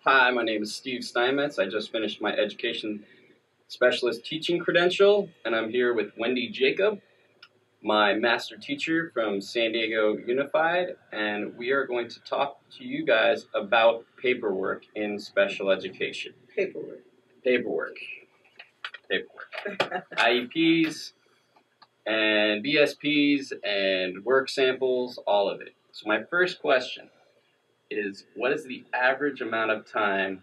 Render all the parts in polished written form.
Hi, my name is Steve Steinmetz. I just finished my education specialist teaching credential, and I'm here with Wendy Jacob, my master teacher from San Diego Unified, and we are going to talk to you guys about paperwork in special education. Paperwork. Paperwork. IEPs and BSPs and work samples, all of it. So my first question is, what is the average amount of time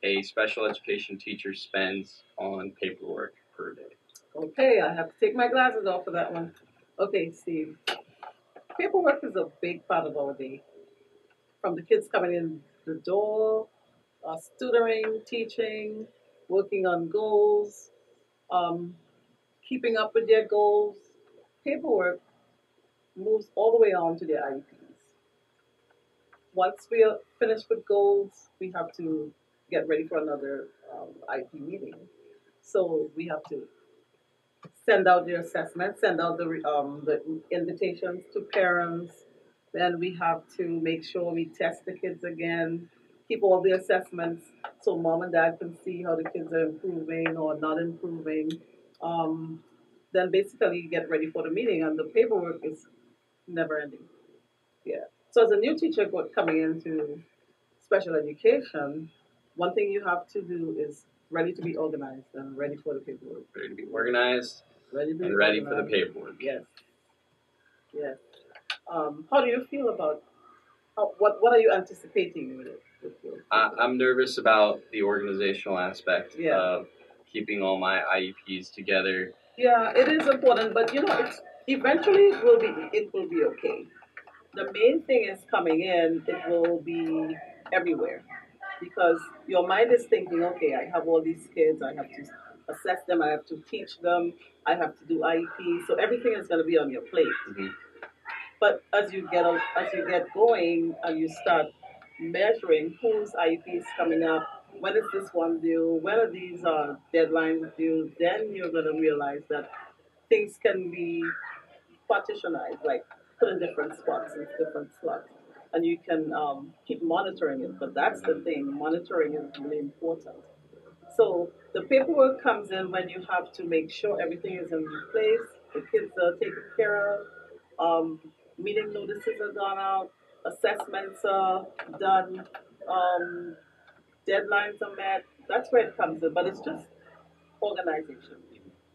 a special education teacher spends on paperwork per day? Okay, I have to take my glasses off for that one. Okay, Steve. Paperwork is a big part of our day. From the kids coming in the door, tutoring, teaching, working on goals, um, keeping up with their goals. Paperwork moves all the way on to their IEPs. Once we are finished with goals, we have to get ready for another IEP meeting. So we have to send out the assessment, send out the invitations to parents. Then we have to make sure we test the kids again, keep all the assessments so mom and dad can see how the kids are improving or not improving. Um, then basically get ready for the meeting, and the paperwork is never ending. Yeah. So as a new teacher coming into special education, one thing you have to do is ready to be organized and ready for the paperwork. Ready to be organized Ready to be and ready for the organized. paperwork. Yes. Yes. How do you feel about what are you anticipating with it? I'm nervous about the organizational aspect Yeah. of keeping all my IEPs together. Yeah, it is important, but it's eventually it will be okay. The main thing is coming in, it will be everywhere because your mind is thinking, okay, I have all these kids, I have to assess them, I have to teach them, I have to do IEP, so everything is going to be on your plate. Mm-hmm. But as you get going and you start measuring whose IEP is coming up, when is this one due, when are these deadlines due, then you're going to realize that things can be partitionized, like put in different spots in different slots, and you can keep monitoring it. But that's the thing, monitoring is really important. So the paperwork comes in when you have to make sure everything is in place, the kids are taken care of, um, meeting notices are gone out, assessments are done, um, deadlines are met. That's where it comes in, but it's just organization.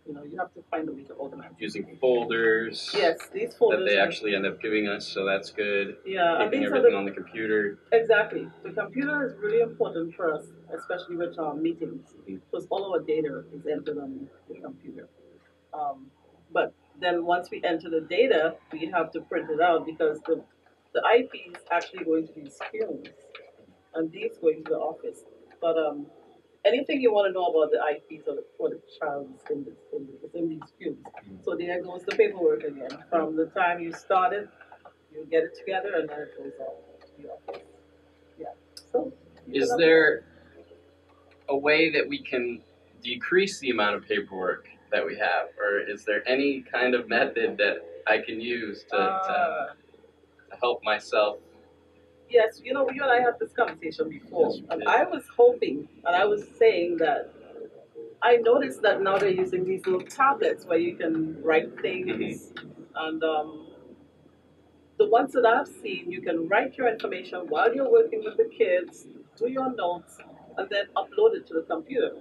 You have to find a way to organize. Using folders. Yes, these That folders. they actually end up giving us, so that's good. Yeah, and Keeping these are everything on the computer. exactly. The computer is really important for us, especially with our meetings, because all our data is entered on the computer. Um, but then once we enter the data, we have to print it out because the IP is actually going to these screens, and these going to the office. But anything you want to know about the IPs for the child is in these cubes. So there goes the paperwork again. From the time you started, you get it together, and then it goes off to the office. Yeah. So Is there a way that we can decrease the amount of paperwork that we have, or is there any kind of method that I can use to help myself? Yes, you and I had this conversation before, Yes, we and did. I was hoping, and I was saying that I noticed that now they're using these little tablets where you can write things, and the ones that I've seen, you can write your information while you're working with the kids, do your notes, and then upload it to the computer.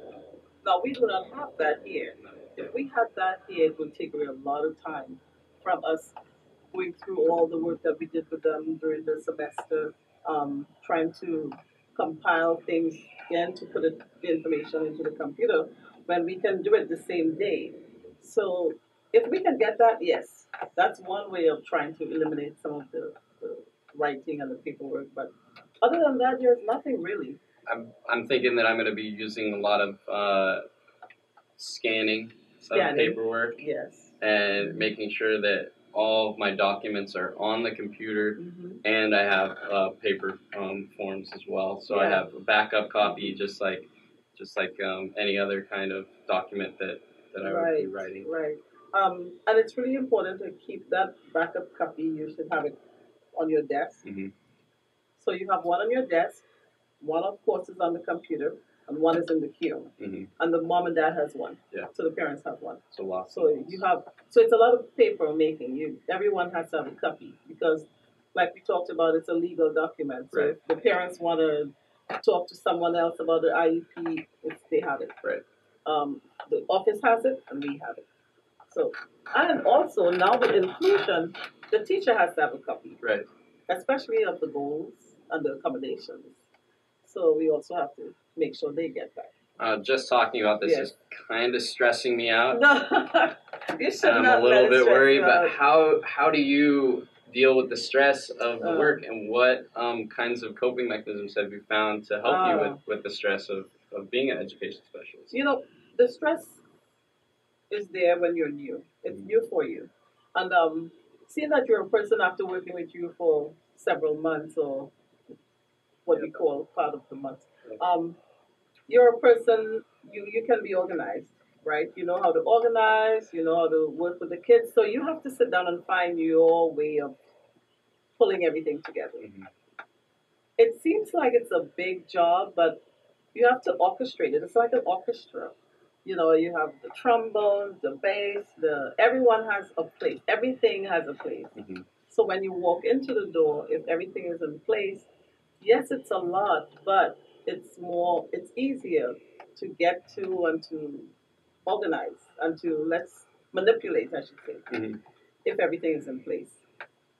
Now, we do not have that here. If we had that here, it would take away a lot of time from us going through all the work that we did with them during the semester, trying to compile things again to put the information into the computer when we can do it the same day. So if we can get that, yes, that's one way of trying to eliminate some of the writing and the paperwork. But other than that, there's nothing really. I'm thinking that I'm going to be using a lot of scanning some paperwork. Yes. And making sure that all of my documents are on the computer, and I have paper forms as well. So I have a backup copy, just like any other kind of document that I would be writing. Right. And it's really important to keep that backup copy. You should have it on your desk. So you have one on your desk. One, of course, is on the computer, and one is in the queue. Mm-hmm. And the mom and dad has one. Yeah. So the parents have one. So lots. So you have. So it's a lot of paper making. Everyone has to have a copy because, like we talked about, it's a legal document. So right. if the parents want to talk to someone else about the IEP, they have it. Right. The office has it, and we have it. So, and also now with inclusion, the teacher has to have a copy. Right. Especially of the goals and the accommodations. So we also have to make sure they get that. Just talking about this is kind of stressing me out. No, you should I'm not a little bit worried, but how do you deal with the stress of the work, and what kinds of coping mechanisms have you found to help you with the stress of being an education specialist? You know, the stress is there when you're new. It's new for you. And seeing that you're a person after working with you for several months or what we call part of the month, you're a person, you can be organized, right? You know how to organize, you know how to work with the kids. So you have to sit down and find your way of pulling everything together. Mm-hmm. It seems like it's a big job, but you have to orchestrate it. It's like an orchestra. You know, you have the trombones, the bass, everyone has a place. Everything has a place. Mm-hmm. So when you walk into the door, if everything is in place, yes, it's a lot, but it's easier to get to and to organize and to let's manipulate, I should say, mm-hmm. if everything is in place.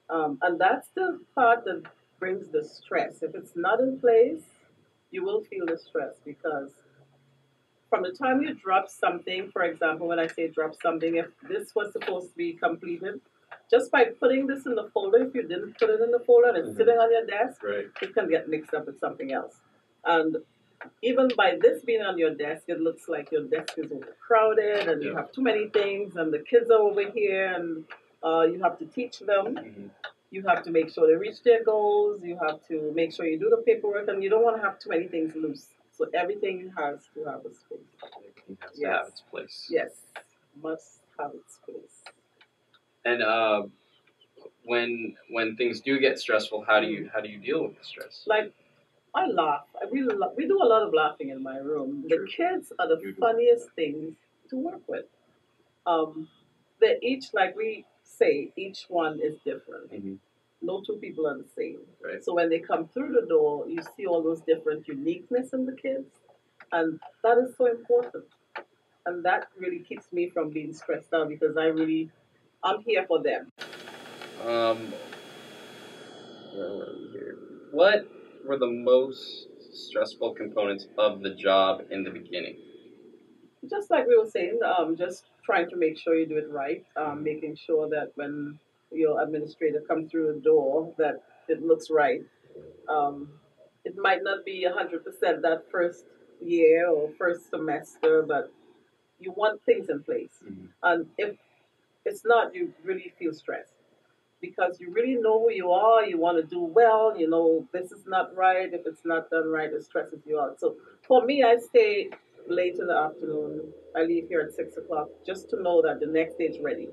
And that's the part that brings the stress. If it's not in place, you will feel the stress because from the time you drop something, for example, when I say drop something, if this was supposed to be completed, just by putting this in the folder, if you didn't put it in the folder and it's mm-hmm. sitting on your desk, right. It can get mixed up with something else. And even by this being on your desk, it looks like your desk is overcrowded and you have too many things and the kids are over here and you have to teach them. Mm-hmm. You have to make sure they reach their goals. You have to make sure you do the paperwork and you don't want to have too many things loose. So everything has to have a space. Everything has to have its place. Yes, must have its place. And when things do get stressful, how do you deal with the stress? Like I laugh. We do a lot of laughing in my room. True. The kids are the funniest things to work with. They're each, like we say, each one is different. Mm-hmm. No two people are the same. Right. So when they come through the door, you see all those different uniqueness in the kids. And that is so important. And that really keeps me from being stressed out because I'm here for them. What were the most stressful components of the job in the beginning? Just like we were saying, just trying to make sure you do it right, making sure that when your administrator comes through the door that it looks right. It might not be 100% that first year or first semester, but you want things in place. Mm-hmm. And if it's not, you really feel stressed because you really know who you are, you want to do well, you know, this is not right. If it's not done right, it stresses you out. So for me, I stay late in the afternoon. I leave here at 6 o'clock just to know that the next day is ready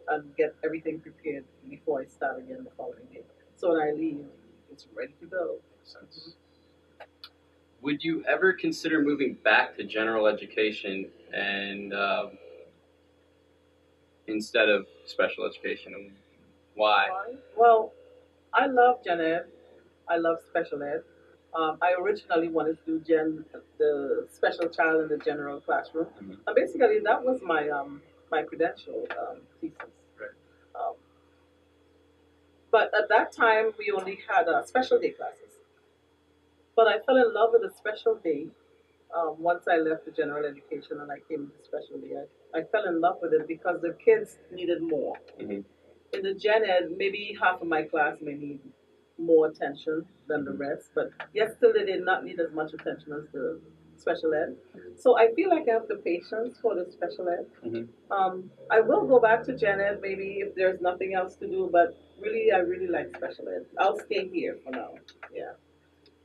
and get everything prepared before I start again the following day. So when I leave, it's ready to go. Mm-hmm. Would you ever consider moving back to general education and instead of special education? And why? Well, I love gen ed. I love special ed. I originally wanted to do the special child in the general classroom. Mm-hmm. And basically, that was my my credential thesis. Right. But at that time, we only had special day classes. But I fell in love with the special day once I left the general education and I came to special day. I fell in love with it because the kids needed more. Mm-hmm. In the gen ed, maybe half of my class may need more attention than the rest, but yet still they did not need as much attention as the special ed. So I feel like I have the patience for the special ed. Mm-hmm. I will go back to gen ed maybe if there's nothing else to do, but really, I really like special ed. I'll stay here for now. Yeah.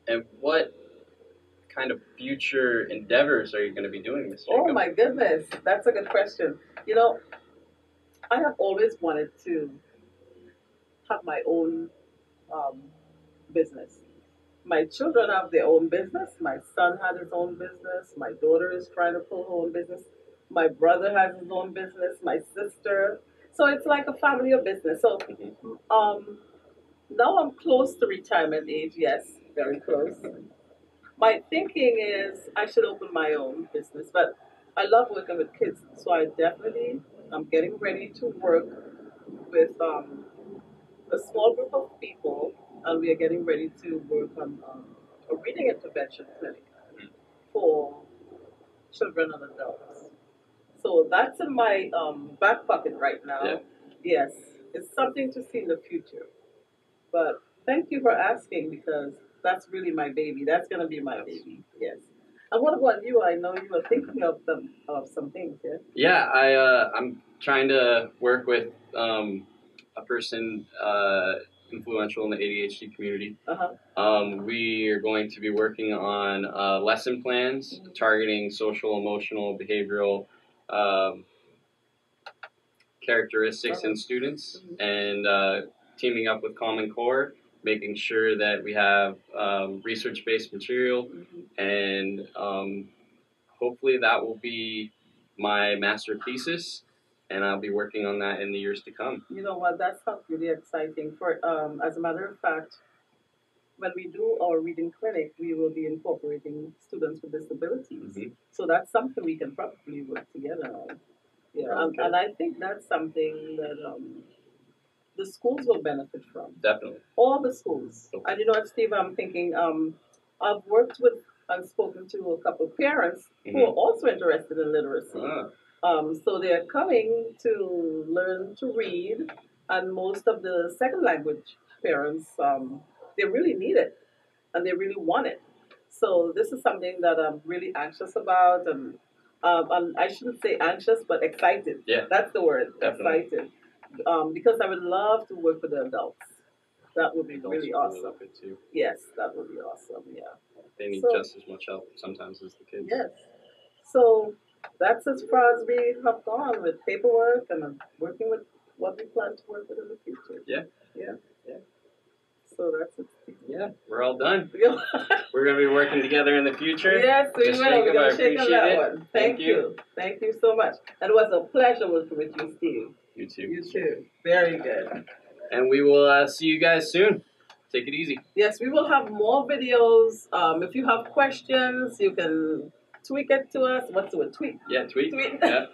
And what kind of future endeavors are you going to be doing, Ms. Jacob? Oh my goodness, that's a good question. You know, I have always wanted to have my own business. My children have their own business. My son had his own business. My daughter is trying to pull her own business. My brother has his own business. My sister. So it's like a family of business. So now I'm close to retirement age. Yes, very close. My thinking is I should open my own business, but I love working with kids, so I definitely I'm getting ready to work with a small group of people, and we are getting ready to work on a reading intervention clinic for children and adults. So that's in my back pocket right now. Yeah. Yes, it's something to see in the future. But thank you for asking because that's really my baby. That's gonna be my baby. Yes. And what about you? I know you were thinking of some things. Yeah. Yeah, I'm trying to work with a person influential in the ADHD community. We are going to be working on lesson plans targeting social, emotional, behavioral characteristics in students, and teaming up with Common Core, making sure that we have research-based material, and hopefully that will be my master thesis, and I'll be working on that in the years to come. You know what? That sounds really exciting. For as a matter of fact, when we do our reading clinic, we will be incorporating students with disabilities. So that's something we can probably work together on. Yeah, Okay. and I think that's something that the schools will benefit from. Definitely. All the schools. Okay. And you know what, Steve, I'm thinking, I've worked with and spoken to a couple of parents who are also interested in literacy. So they're coming to learn to read, and most of the second language parents, they really need it, and they really want it. So this is something that I'm really anxious about, and I shouldn't say anxious, but excited. Yeah. That's the word, Definitely. excited. Because I would love to work with the adults. That would be really awesome. Love it too. Yes, that would be awesome. Yeah. They need just as much help sometimes as the kids. Yes. So that's as far as we have gone with paperwork and working with what we plan to work with in the future. Yeah. Yeah. Yeah. So that's it. Yeah, we're all done. We're going to be working together in the future. Yes, we Ms. will. Jacob, We're going I to shake on appreciate that it. one. Thank you. Thank you so much. And it was a pleasure working with you, Steve. You too. You too. Very good. And we will see you guys soon. Take it easy. Yes, we will have more videos. If you have questions, you can tweet it to us. What's the word? Tweet. Yeah, tweet. Yeah.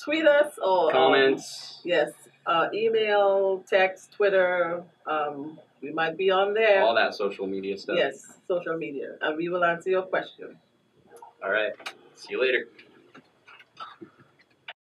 Tweet us or comments. Yes. Email, text, Twitter. We might be on there. All that social media stuff. Yes, social media. And we will answer your question. All right. See you later.